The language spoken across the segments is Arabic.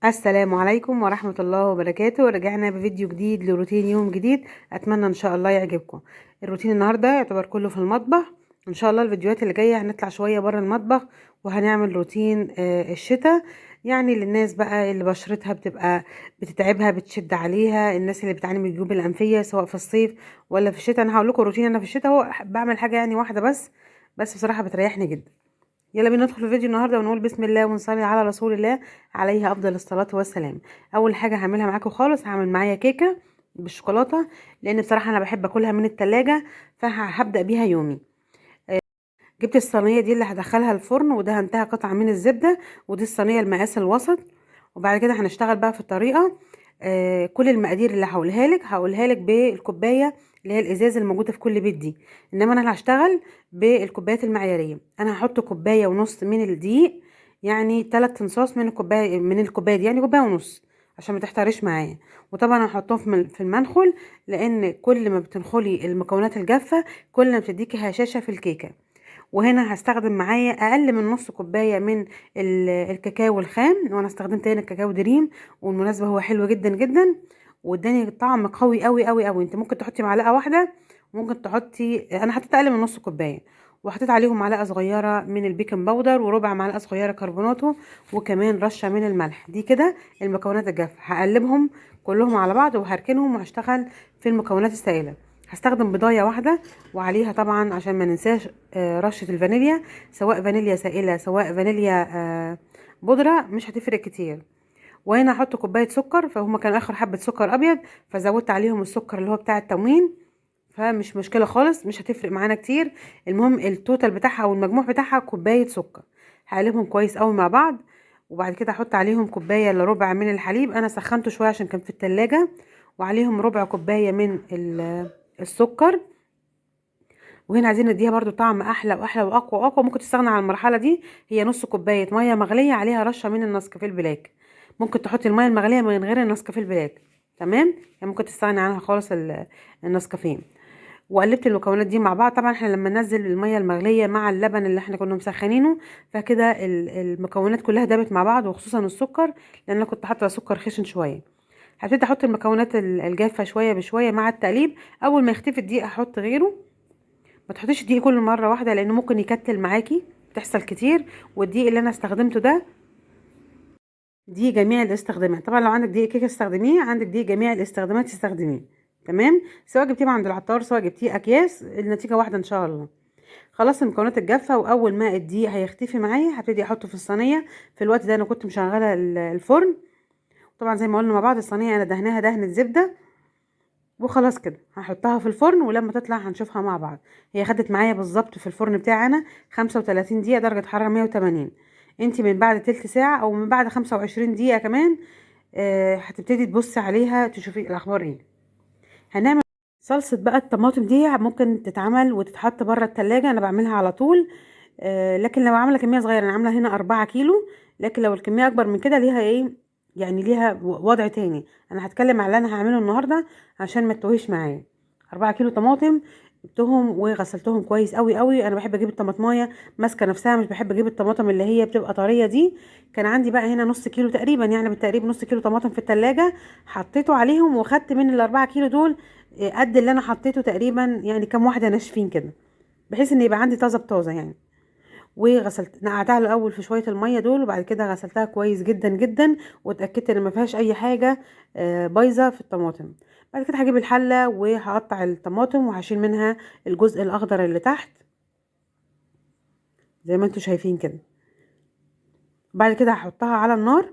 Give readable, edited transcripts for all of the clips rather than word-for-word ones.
السلام عليكم ورحمة الله وبركاته. رجعنا بفيديو جديد لروتين يوم جديد. اتمنى ان شاء الله يعجبكم. الروتين النهاردة يعتبر كله في المطبخ. ان شاء الله الفيديوهات اللي جاية هنطلع شوية بره المطبخ وهنعمل روتين الشتاء، يعني للناس بقى اللي بشرتها بتبقى بتتعبها بتشد عليها، الناس اللي بتعاني من الجيوب الأنفية سواء في الصيف ولا في الشتاء. انا هقول لكم روتين انا في الشتاء، هو بعمل حاجة يعني واحدة بس بصراحة بتريحني جدا. يلا بينا ندخل في الفيديو النهارده ونقول بسم الله ونصلي على رسول الله عليه افضل الصلاه والسلام. اول حاجه هعملها معاكم خالص، هعمل معايا كيكه بالشوكولاته، لان بصراحه انا بحب اكلها من التلاجة، فهبدا بيها يومي. جبت الصينيه دي اللي هدخلها الفرن ودهنتها قطعه من الزبده، ودي الصينيه المقاس الوسط. وبعد كده هنشتغل بقى في الطريقه. كل المقادير اللي هقولها لك بالكوبايه اللي هي الازاز الموجوده في كل بيت دي، انما انا هشتغل بالكوبايات المعياريه. انا هحط كوبايه ونص من الدقيق، يعني 3 انصاص من الكوبايه دي، يعني كوبايه ونص عشان ما تحترش معايا. وطبعا هحطهم في المنخل، لان كل ما بتنخلي المكونات الجافه كل ما بتديكي هشاشه في الكيكه. وهنا هستخدم معايا اقل من نص كوبايه من الكاكاو الخام، وانا استخدمت هنا الكاكاو دريم، والمناسبه هو حلو جدا جدا واداني طعم قوي قوي قوي قوي. انت ممكن تحطي معلقه واحده، ممكن تحطي، انا حطيت اقل من نص كوبايه، وحطيت عليهم معلقه صغيره من البيكنج باودر وربع معلقه صغيره كربوناتو، وكمان رشه من الملح. دي كده المكونات الجافه. هقلبهم كلهم على بعض وهركنهم وهشتغل في المكونات السائله. هستخدم بضايه واحده، وعليها طبعا عشان ما ننساش رشة الفانيليا، سواء فانيليا سائلة سواء فانيليا بودرة، مش هتفرق كتير. وهنا هحط كوباية سكر، فهم كان اخر حبة سكر ابيض فزودت عليهم السكر اللي هو بتاع التموين، فمش مشكلة خالص، مش هتفرق معانا كتير. المهم التوتال بتاعها او المجموع بتاعها كوباية سكر. هقلبهم كويس قوي مع بعض، وبعد كده احط عليهم كوباية الا ربع من الحليب، انا سخنته شوية عشان كان في التلاجة، وعليهم ربع كوباية من السكر. وهنا عايزين نديها برضو طعم احلى واحلى واقوى واقوى. ممكن تستغنى عن المرحله دي، هي نص كوبايه ميه مغليه عليها رشه من النسكافيه البلاك. ممكن تحطي الميه المغليه من غير النسكافيه البلاك، تمام؟ يعني ممكن تستغني عنها خالص النسكافيه. وقلبت المكونات دي مع بعض. طبعا احنا لما ننزل الميه المغليه مع اللبن اللي احنا كنا مسخنينه، فكده المكونات كلها دابت مع بعض، وخصوصا السكر، لان انا كنت حاطه سكر خشن شويه. هبتدي احط المكونات الجافه شويه بشويه مع التقليب. اول ما يختفي الدقيق احط غيره. ما تحطيش الدقيق كل مره واحده لانه ممكن يكتل معاكي، بتحصل كتير. والدقيق اللي انا استخدمته ده دي جميع الاستخدامات. طبعا لو عندك دقيق كيكه استخدميه، عندك دقيق جميع الاستخدامات استخدميه، تمام؟ سواء جبتيه من عند العطار سواء جبتيه اكياس، النتيجه واحده ان شاء الله. خلاص المكونات الجافه، واول ما الدقيق هيختفي معايا هبتدي احطه في الصينيه. في الوقت ده انا كنت مشغله الفرن. طبعا زي ما قلنا مع بعض الصينيه انا دهناها دهنه زبده، وخلاص كده هحطها في الفرن، ولما تطلع هنشوفها مع بعض. هي خدت معايا بالظبط في الفرن بتاعنا 35 دقيقة درجة حرارة 180. انتي من بعد تلت ساعة او من بعد 25 دقيقة كمان هتبتدي تبصي عليها تشوفي الاخبار ايه. هنعمل صلصة بقى الطماطم دي، ممكن تتعمل وتتحط بره التلاجة، انا بعملها على طول. لكن لو عامله كميه صغيره، انا عامله هنا 4 كيلو، لكن لو الكميه اكبر من كده ليها ايه، يعني ليها وضع تاني. انا هتكلم على اللي انا هعمله النهارده عشان ما تتوهش معايا. 4 كيلو طماطم جبتهم وغسلتهم كويس قوي قوي. انا بحب اجيب الطماطمايه ماسكه نفسها، مش بحب اجيب الطماطم اللي هي بتبقى طريه دي. كان عندي بقى هنا نص كيلو تقريبا، يعني بالتقريب نص كيلو طماطم في التلاجة، حطيته عليهم وخدت من ال4 كيلو دول قد اللي انا حطيته تقريبا، يعني كام واحده ناشفين كده، بحيث ان يبقى عندي طازه بطازه يعني. وغسلت نقعتها الاول في شويه الميه دول، وبعد كده غسلتها كويس جدا جدا، واتاكدت ان ما فيهاش اي حاجه بايظه في الطماطم. بعد كده هجيب الحله وهقطع الطماطم وهشيل منها الجزء الاخضر اللي تحت زي ما انتم شايفين كده. بعد كده هحطها على النار.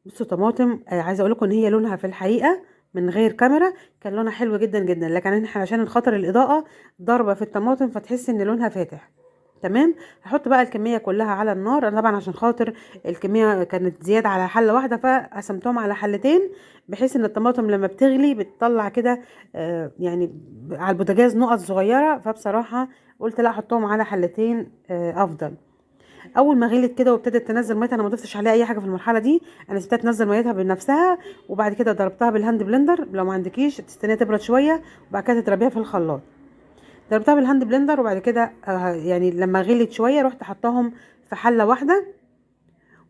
بصوا طماطم، عايزه اقول لكم ان هي لونها في الحقيقه من غير كاميرا كان لونها حلو جدا جدا، لكن احنا عشان خاطر الاضاءه ضاربه في الطماطم فتحس ان لونها فاتح. تمام. هحط بقى الكميه كلها على النار. انا طبعا عشان خاطر الكميه كانت زياده على حله واحده فقسمتهم على حلتين، بحيث ان الطماطم لما بتغلي بتطلع كده يعني على البوتاجاز نقط صغيره، فبصراحه قلت لا احطهم على حلتين افضل. اول ما غلت كده وابتدت تنزل ميتها، انا ما ضفتش عليها اي حاجه في المرحله دي، انا سبتها تنزل ميتها بنفسها. وبعد كده ضربتها بالهاند بلندر، لو ما عندكيش تستنيها تبرد شويه وبعد كده تضربيها في الخلاط. ضربتها بالهاند بلندر، وبعد كده يعني لما غلت شويه رحت حطاهم في حله واحده،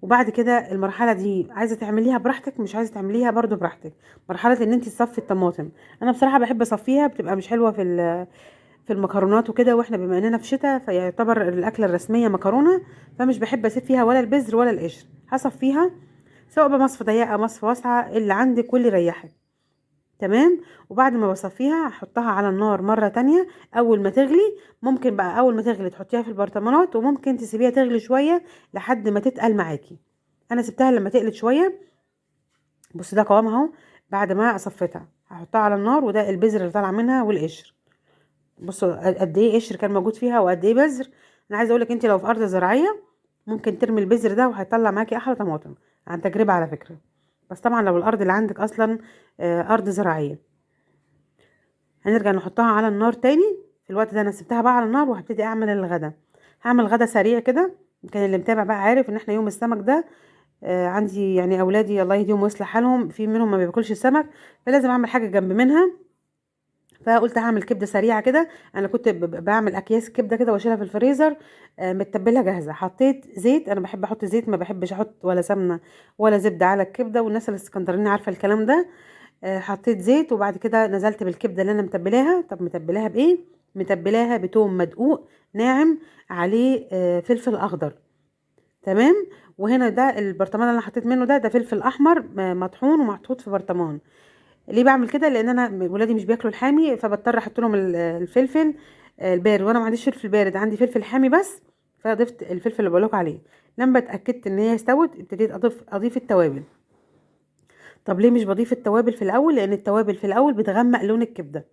وبعد كده المرحله دي عايزه تعمليها براحتك، مش عايزه تعمليها برضو براحتك. مرحله ان انت تصفي الطماطم، انا بصراحه بحب اصفيها، بتبقى مش حلوه في المكرونات وكده، واحنا بما اننا في شتاء فيعتبر الاكله الرسميه مكرونه، فمش بحب اسيب فيها ولا البذر ولا القشر. هصفيها سواء بمصفى ضيقه مصفى واسعه اللي عندك واللي يريحك. تمام. وبعد ما بصفيها هحطها على النار مره تانية اول ما تغلي. ممكن بقى اول ما تغلي تحطيها في البرطمانات، وممكن تسيبيها تغلي شويه لحد ما تتقل معاكي. انا سبتها لما تقلت شويه. بص ده قوامها اهو. بعد ما صفيتها هحطها على النار، وده البذر اللي طالع منها والقشر. بصوا قد ايه قشر كان موجود فيها وقد ايه بذر. انا عايزه اقولك انت لو في ارض زراعيه ممكن ترمي البذر ده وهيطلع معاكي احلى طماطم، عن تجربه على فكره. بس طبعا لو الارض اللي عندك اصلا ارض زراعيه. هنرجع نحطها على النار تاني. في الوقت ده انا سبتها بقى على النار وهبتدي اعمل الغدا. هعمل غدا سريع كده. كان اللي متابع بقى عارف ان احنا يوم السمك ده عندي يعني اولادي الله يهديهم ويصلح حالهم، في منهم ما بياكلش السمك، فلازم اعمل حاجه جنب منها. فقلت هعمل كبده سريعه كده. انا كنت بعمل اكياس كبده كده واشيلها في الفريزر متبلها جاهزه. حطيت زيت، انا بحب احط زيت، ما بحبش احط ولا سمنه ولا زبده على الكبده، والناس الاسكندرانيه عارفه الكلام ده. حطيت زيت، وبعد كده نزلت بالكبده اللي انا متبلاها. طب متبلاها بايه؟ متبلاها بتوم مدقوق ناعم، عليه فلفل اخضر. تمام. وهنا ده البرطمان اللي انا حطيت منه ده فلفل احمر مطحون ومحطوط في برطمان. ليه بعمل كده؟ لان انا ولادي مش بياكلوا الحامي، فبضطر احط لهم الفلفل البارد، وانا ما عنديش فلفل بارد، عندي فلفل حامي بس. فضفت الفلفل اللي بقولك عليه. لما اتاكدت ان هي استوت ابتديت اضيف التوابل. طب ليه مش بضيف التوابل في الاول؟ لان التوابل في الاول بتغمق لون الكبده،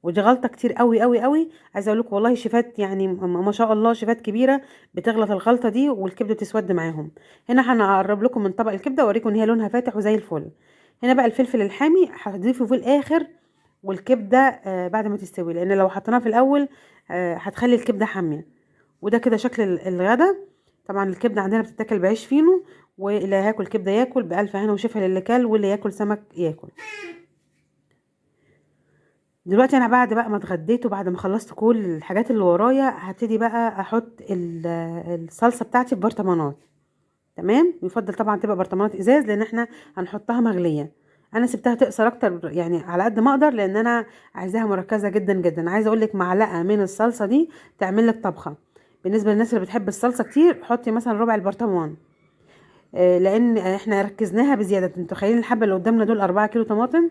ودي غلطه كتير قوي قوي قوي. عايزه اقول لك والله شيفات يعني ما شاء الله شيفات كبيره بتغلط الغلطه دي والكبده تسود معاهم. هنا هنقرب لكم من طبق الكبده واوريكم ان هي لونها فاتح وزي الفل. هنا بقى الفلفل الحامي هتضيفه في الاخر، والكبده بعد ما تستوي، لان لو حطيناها في الاول هتخلي الكبده حاميه. وده كده شكل الغدا. طبعا الكبده عندنا بتتاكل بعيش فينو، واللي هياكل كبده ياكل بالف هنا وشفا للي كل، واللي ياكل سمك ياكل. دلوقتي انا بعد بقى ما اتغديت وبعد ما خلصت كل الحاجات اللي ورايا هبتدي بقى احط الصلصه بتاعتي في برطمانات. تمام. يفضل طبعا تبقى برطمانات ازاز لان احنا هنحطها مغليه. انا سبتها تقصر اكتر يعني على قد ما اقدر، لان انا عايزاها مركزه جدا جدا. عايزه اقول لك معلقه من الصلصه دي تعمل لك طبخه. بالنسبه للناس اللي بتحب الصلصه كتير حطي مثلا ربع البرطمان. لان احنا ركزناها بزياده. انتوا متخيلين الحبه اللي قدامنا دول 4 كيلو طماطم؟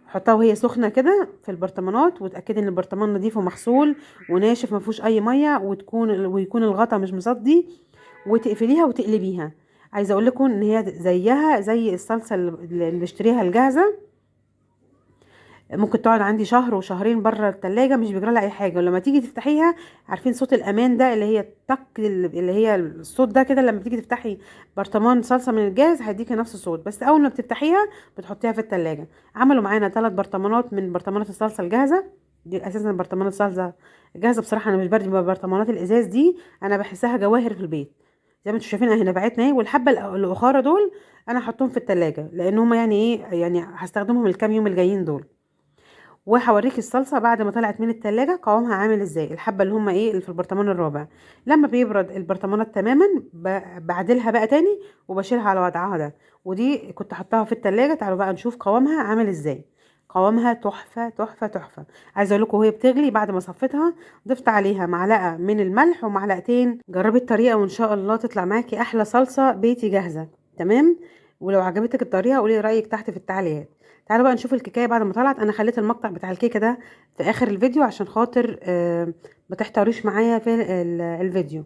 حطها وهي سخنه كده في البرطمانات، وتاكدي ان البرطمان نظيف ومغسول وناشف ما فيهوش اي ميه، ويكون الغطا مش مصدي، وتقفليها وتقلبيها. عايزه اقول لكم ان هي زيها زي الصلصه اللي بنشتريها الجاهزه. ممكن تقعد عندي شهر وشهرين بره التلاجة مش بيجرى لها اي حاجه، ولما تيجي تفتحيها عارفين صوت الامان ده اللي هي تك، اللي هي الصوت ده كده، لما تيجي تفتحي برطمان صلصه من الجاز هيديكي نفس الصوت. بس اول ما بتفتحيها بتحطيها في التلاجة. عملوا معانا 3 برطمانات من برطمانات الصلصه الجاهزه. دي اساسا برطمانات الصلصه الجاهزه بصراحه انا مش برضي برطمانات الازاز دي، انا بحسها جواهر في البيت. زي ما انتم شايفين اهي نبعتنا اهي، والحبه الاخاره دول انا هحطهم في التلاجة لان هم يعني ايه، يعني هستخدمهم الكام يوم الجايين دول. وهوريكي الصلصه بعد ما طلعت من التلاجة قوامها عامل ازاي. الحبه اللي هم ايه اللي في البرطمان الرابع، لما بيبرد البرطمانات تماما بعدلها بقى تاني وبشيلها على وضعها ده. ودي كنت حطاها في التلاجة. تعالوا بقى نشوف قوامها عامل ازاي. قوامها تحفه تحفه تحفه. عايزه اقول لكم وهي بتغلي بعد ما صفيتها ضفت عليها معلقه من الملح ومعلقتين. جربي الطريقه وان شاء الله تطلع معاكي احلى صلصه بيتي جاهزه. تمام. ولو عجبتك الطريقه قولي رايك تحت في التعليقات. تعالوا بقى نشوف الكيكه بعد ما طلعت. انا خليت المقطع بتاع الكيكه ده في اخر الفيديو عشان خاطر ما تحتاريش معايا في الفيديو.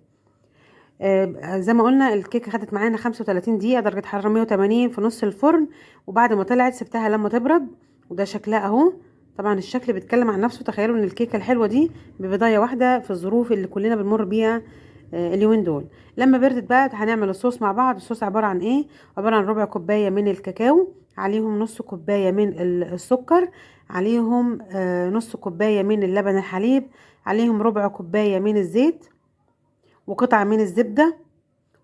زي ما قلنا الكيكه خدت معانا 35 دقيقه درجه حراره 180 في نص الفرن. وبعد ما طلعت سبتها لما تبرد، وده شكلها اهو. طبعا الشكل بيتكلم عن نفسه. تخيلوا ان الكيكه الحلوه دي ببضايه واحده في الظروف اللي كلنا بنمر بيها اليومين دول. لما بردت بقى هنعمل الصوص مع بعض. الصوص عباره عن ايه؟ عباره عن ربع كوبايه من الكاكاو، عليهم نص كوبايه من السكر، عليهم نص كوبايه من اللبن الحليب، عليهم ربع كوبايه من الزيت، وقطعه من الزبده.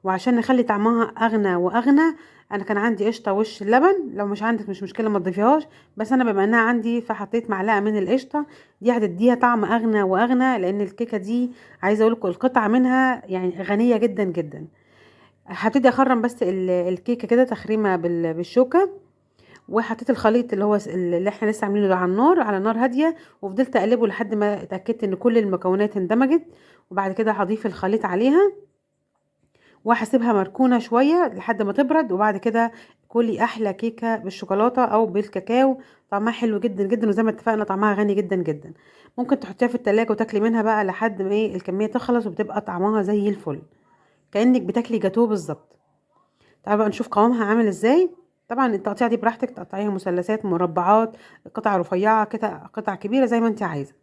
وعشان نخلي طعمها اغنى واغنى انا كان عندي قشطه وش اللبن. لو مش عندك مش مشكله ما تضيفيهاش، بس انا بما انها عندي فحطيت معلقه من القشطه. دي هتديها طعم اغنى واغنى، لان الكيكه دي عايزه اقول لكم القطعه منها يعني غنيه جدا جدا. هبتدي اخرم بس الكيكه كده تخريمه بالشوكه، وحطيت الخليط اللي هو اللي احنا لسه عاملينه ده على النار، على نار هاديه، وفضلت اقلبه لحد ما اتاكدت ان كل المكونات اندمجت. وبعد كده هضيف الخليط عليها وهسيبها مركونه شويه لحد ما تبرد، وبعد كده كلي احلى كيكه بالشوكولاته او بالكاكاو. طعمها حلو جدا جدا، وزي ما اتفقنا طعمها غني جدا جدا. ممكن تحطيها في التلاجة وتاكلي منها بقى لحد ما ايه الكميه تخلص، وبتبقى طعمها زي الفل، كانك بتاكلي جاتوه بالظبط. تعالوا بقى نشوف قوامها عامل ازاي. طبعا التقطيع دي براحتك، تقطعيها مثلثات، مربعات، قطع رفيعه كده، قطع كبيره زي ما انت عايزه.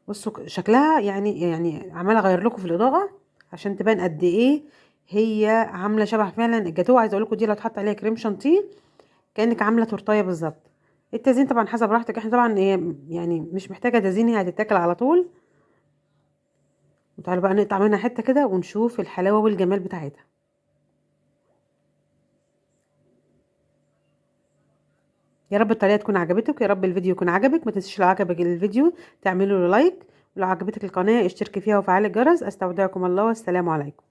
بصوا شكلها، يعني عماله اغير لكم في الاضاءه عشان تبان قد ايه هي عامله شبه فعلا الجاتوه. عايزه اقول لكم دي لو اتحط عليها كريم شانتيه كانك عامله تورتايه بالظبط. التزيين طبعا حسب راحتك، احنا طبعا هي يعني مش محتاجه تزيين، هي هتتاكل على طول. وتعالوا بقى نقطع منها حته كده ونشوف الحلاوه والجمال بتاعتها. يا رب الطريقه تكون عجبتك، يا رب الفيديو يكون عجبك. ما تنسيش لو عجبك الفيديو تعملوا له لايك، ولو عجبتك القناه اشتركي فيها وفعلي الجرس. استودعكم الله والسلام عليكم.